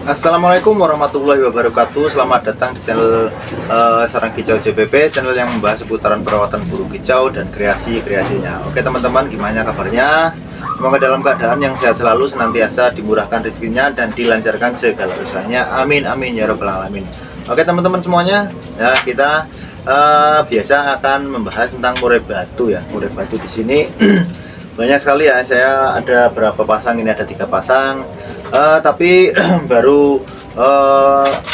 Assalamualaikum warahmatullahi wabarakatuh. Selamat datang di channel Sarang Kicau JPP, channel yang membahas seputaran perawatan burung kicau dan kreasinya. Oke teman-teman, gimana kabarnya? Semoga dalam keadaan yang sehat selalu, senantiasa dimurahkan rezekinya dan dilancarkan segala usahanya. Amin amin ya rabbal alamin. Oke teman-teman semuanya, ya kita biasa akan membahas tentang murai batu ya. Murai batu di sini banyak sekali ya. Saya ada berapa pasang, ini ada 3 pasang. Tapi baru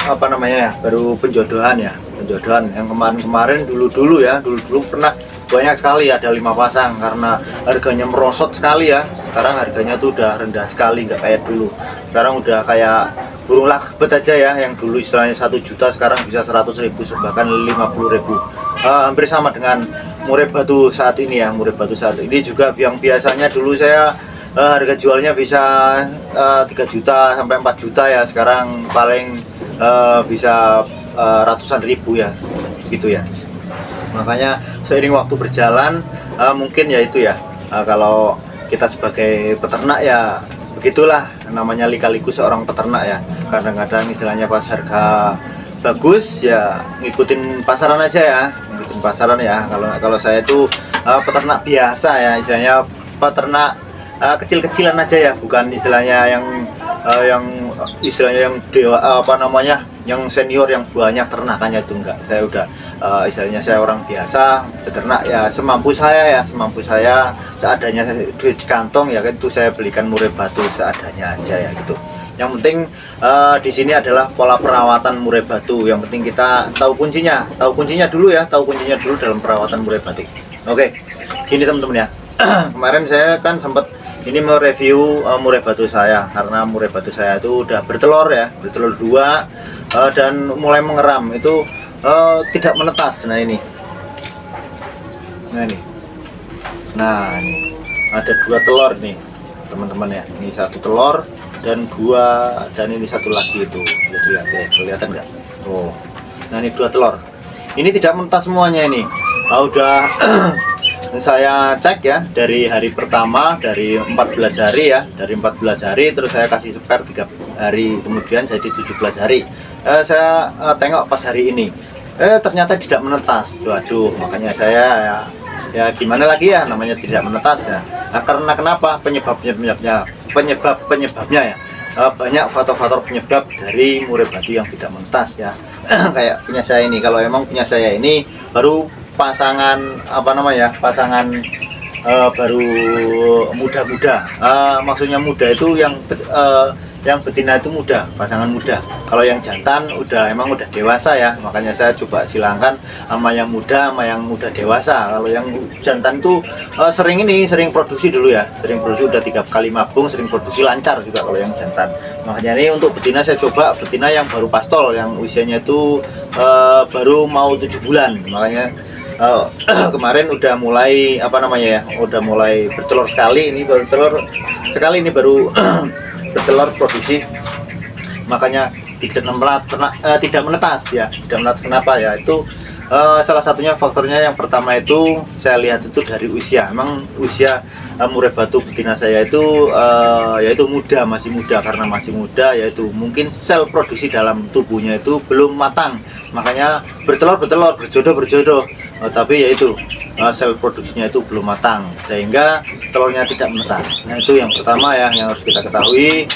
apa namanya ya, baru penjodohan yang kemarin dulu pernah banyak sekali, ada 5 pasang karena harganya merosot sekali ya. Sekarang harganya tuh udah rendah sekali, nggak kayak dulu. Sekarang udah kayak burung lakbet aja ya, yang dulu istilahnya 1 juta sekarang bisa 100.000 bahkan 50.000. Hampir sama dengan murai batu saat ini ya. Murai batu saat ini juga yang biasanya dulu saya harga jualnya bisa 3 juta sampai 4 juta ya, sekarang paling bisa ratusan ribu ya, gitu ya. Makanya seiring waktu berjalan mungkin ya itu ya, kalau kita sebagai peternak ya begitulah namanya, lika-liku seorang peternak ya. Kadang-kadang istilahnya pas harga bagus ya ngikutin pasaran aja ya, ngikutin pasaran ya. Kalau saya itu peternak biasa ya, istilahnya peternak kecil-kecilan aja ya, bukan istilahnya yang istilahnya yang dewa, apa namanya, yang senior yang banyak ternakannya itu enggak. Saya udah istilahnya saya orang biasa, beternak ya semampu saya seadanya. Duit di kantong ya itu saya belikan murai batu seadanya aja ya gitu. Yang penting di sini adalah pola perawatan murai batu. Yang penting kita tahu kuncinya dulu ya, tahu kuncinya dulu dalam perawatan murai batik. Oke, gini teman-teman ya. Kemarin saya kan sempat ini mau review murai batu saya, karena murai batu saya itu udah bertelur ya, bertelur 2 dan mulai mengeram, itu tidak menetas. Nah ini ada 2 telur nih teman-teman ya, ini 1 telur dan 2, dan ini 1 lagi itu, jadi lihat ya, kelihatan nggak? Oh, nah ini 2 telur, ini tidak menetas semuanya ini. Udah saya cek ya, dari hari pertama, dari 14 hari ya, dari 14 hari terus saya kasih spare 3 hari kemudian jadi 17 hari. Saya tengok pas hari ini ternyata tidak menetas. Waduh, makanya saya ya gimana lagi ya, namanya tidak menetas ya. Nah, karena kenapa? Penyebabnya ya, banyak faktor-faktor penyebab dari murai batu yang tidak menetas ya. Kayak punya saya ini, kalau emang punya saya ini baru pasangan apa namanya, pasangan baru muda-muda, maksudnya muda itu yang betina itu muda, pasangan muda. Kalau yang jantan emang udah dewasa ya, makanya saya coba silangkan sama yang muda sama yang udah dewasa. Kalau yang jantan itu sering produksi dulu ya, sering produksi, udah 3 kali mabung, sering produksi lancar juga kalau yang jantan. Makanya ini untuk betina saya coba betina yang baru pastol, yang usianya itu baru mau 7 bulan. Makanya kemarin udah mulai apa namanya ya, udah mulai bertelur sekali, ini baru telur sekali, ini baru bertelur produksi. Makanya tidak menetas ya, tidak menetas. Kenapa ya? Itu salah satunya faktornya, yang pertama itu saya lihat itu dari usia. Emang usia murai batu betina saya itu yaitu muda, masih muda. Karena masih muda, yaitu mungkin sel produksi dalam tubuhnya itu belum matang, makanya bertelur, berjodoh, tapi yaitu sel produksinya itu belum matang sehingga telurnya tidak menetas. Nah itu yang pertama ya, yang harus kita ketahui,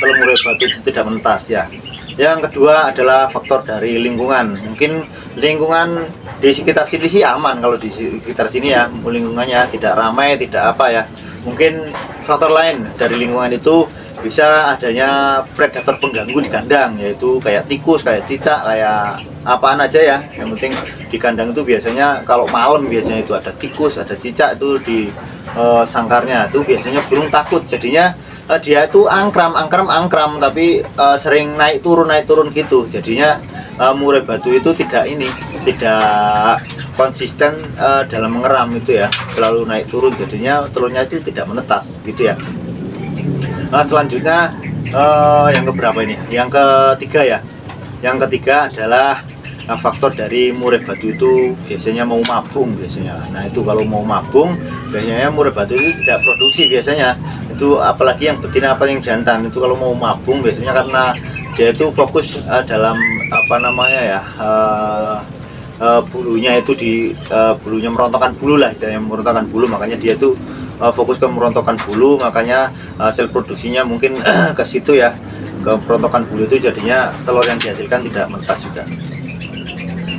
telur murai batu itu tidak menetas ya. Yang kedua adalah faktor dari lingkungan. Mungkin lingkungan di sekitar sini sih aman, kalau di sekitar sini ya lingkungannya tidak ramai, tidak apa ya. Mungkin faktor lain dari lingkungan itu bisa adanya predator pengganggu di kandang, yaitu kayak tikus, kayak cicak, kayak apaan aja ya. Yang penting di kandang itu biasanya kalau malam biasanya itu ada tikus, ada cicak itu di sangkarnya, itu biasanya burung takut. Jadinya dia itu angkram, tapi sering naik turun gitu. Jadinya murai batu itu tidak konsisten dalam mengeram itu ya, selalu naik turun, jadinya telurnya itu tidak menetas gitu ya. Selanjutnya yang keberapa ini? Yang ketiga ya. Yang ketiga adalah faktor dari murai batu itu biasanya mau mabung biasanya. Nah itu kalau mau mabung biasanya murai batu itu tidak produksi biasanya. itu apalagi yang betina apa yang jantan itu kalau mau mabung biasanya karena dia itu fokus dalam apa namanya ya, bulunya itu bulunya merontokkan bulu lah, yang merontokkan bulu, makanya dia tuh fokus ke merontokkan bulu, makanya sel produksinya mungkin ke situ ya, ke merontokkan bulu itu, jadinya telur yang dihasilkan tidak menetas juga.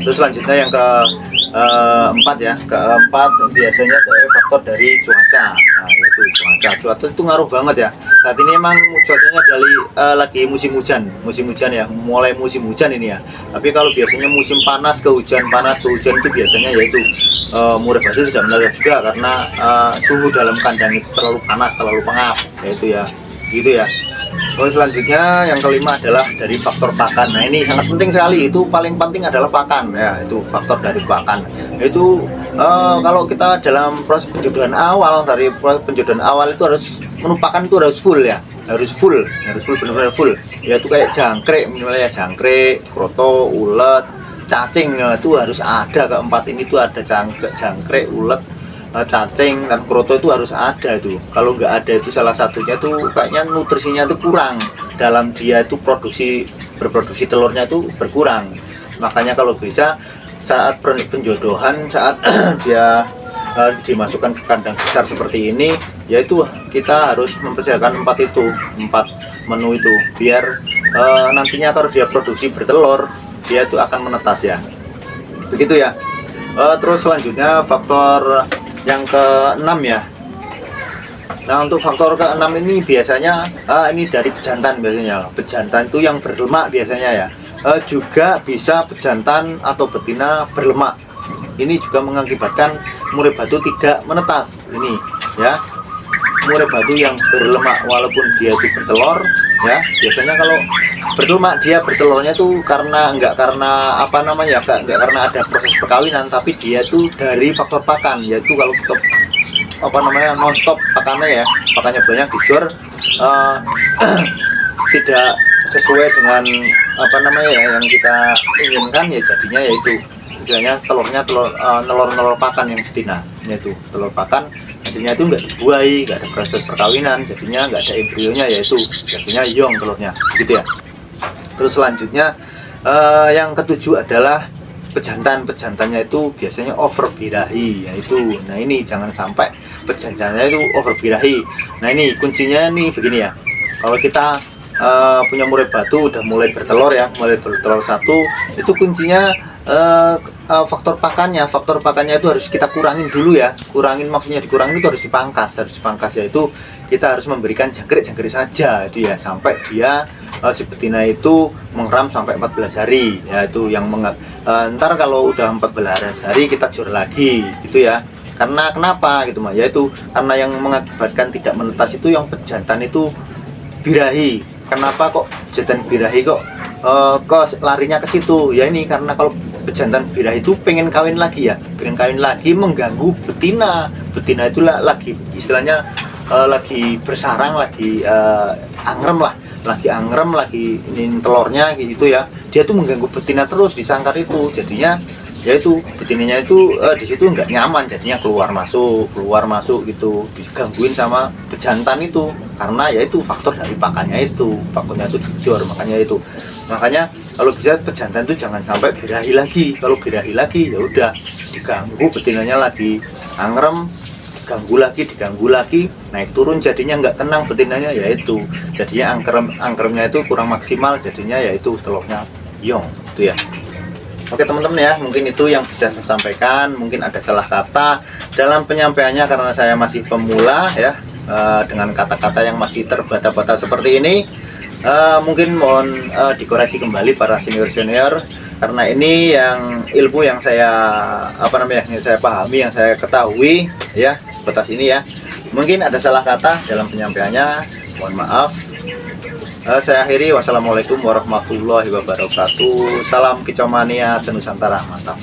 Terus selanjutnya yang keempat ya, keempat biasanya faktor dari cuaca. Nah, yaitu cuaca itu ngaruh banget ya. Saat ini emang cuacanya lagi musim hujan ya, mulai musim hujan ini ya. Tapi kalau biasanya musim panas ke hujan itu biasanya yaitu murai batu tidak menetas juga, karena suhu dalam kandang itu terlalu panas, terlalu pengap, yaitu ya, gitu ya. Selanjutnya yang kelima adalah dari faktor pakan. Nah, ini sangat penting sekali, itu paling penting adalah pakan ya, itu faktor dari pakan. Itu kalau kita dalam proses penjodohan awal, dari proses penjodohan awal itu harus menu pakan itu harus full ya, harus full benar-benar full. Yaitu kayak jangkrik, misalnya jangkrik, kroto, ulet, cacing, nah, itu harus ada. Keempat ini tuh ada jangkrik, ulet, cacing dan kroto itu harus ada itu. Kalau nggak ada itu salah satunya tuh kayaknya nutrisinya itu kurang, dalam dia itu berproduksi telurnya itu berkurang. Makanya kalau bisa saat penjodohan, saat dia dimasukkan ke kandang besar seperti ini, yaitu kita harus mempersiapkan empat menu itu, biar nantinya kalau dia produksi bertelur, dia itu akan menetas ya, begitu ya. Terus selanjutnya faktor yang keenam ya. Nah, untuk faktor keenam ini biasanya ini dari pejantan biasanya. Pejantan itu yang berlemak biasanya ya. Juga bisa pejantan atau betina berlemak. Ini juga mengakibatkan murai batu tidak menetas ini ya. Murai batu yang berlemak walaupun dia itu bertelur ya, biasanya kalau berlemak dia bertelurnya tuh enggak karena apa namanya, enggak karena ada proses perkawinan, tapi dia tuh dari faktor pakan, yaitu kalau kita apa namanya nonstop pakannya ya, pakannya banyak dijor, tidak sesuai dengan apa namanya ya yang kita inginkan ya, jadinya yaitu tujuannya telur pakan yang betina, yaitu telur pakan. Jadinya itu nggak dibuahi, nggak ada proses perkawinan, jadinya nggak ada embrionya, yaitu jadinya yong telurnya, gitu ya. Terus selanjutnya yang ketujuh adalah pejantannya itu biasanya over birahi, yaitu, nah ini jangan sampai pejantannya itu over birahi. Nah ini kuncinya nih begini ya, kalau kita punya murai batu udah mulai bertelur ya, mulai bertelur satu, itu kuncinya faktor pakannya itu harus kita kurangin dulu ya. Maksudnya dikurangin itu harus dipangkas, yaitu kita harus memberikan jangkrik saja dia, sampai dia si betina itu mengeram sampai 14 hari, yaitu yang ntar kalau udah 14 hari kita jor lagi gitu ya. Karena kenapa gitu mah, yaitu karena yang mengakibatkan tidak menetas itu yang pejantan itu birahi. Kenapa kok pejantan birahi kok larinya ke situ ya? Ini karena kalau pejantan birahi itu pengen kawin lagi, mengganggu betina itu lagi istilahnya lagi bersarang, lagi angrem, lagi ini telurnya gitu ya. Dia tuh mengganggu betina terus di sangkar itu, jadinya yaitu betinanya itu di situ nggak nyaman, jadinya keluar masuk gitu, digangguin sama pejantan itu, karena yaitu faktor dari pakannya itu, faktornya itu dijor, makanya kalau bisa pejantan itu jangan sampai birahi lagi. Kalau birahi lagi ya udah diganggu betinanya, lagi angrem, diganggu lagi, naik turun, jadinya nggak tenang betinanya, yaitu jadinya angkremnya itu kurang maksimal, jadinya yaitu telurnya yong itu ya. Oke teman-teman ya, mungkin itu yang bisa saya sampaikan. Mungkin ada salah kata dalam penyampaiannya karena saya masih pemula ya, dengan kata-kata yang masih terbata-bata seperti ini. Mungkin mohon dikoreksi kembali para senior, karena ini yang ilmu yang saya yang saya pahami, yang saya ketahui ya, batas ini ya. Mungkin ada salah kata dalam penyampaiannya, mohon maaf. Saya akhiri, wassalamualaikum warahmatullahi wabarakatuh. Salam Kicau Mania Senusantara, mantap.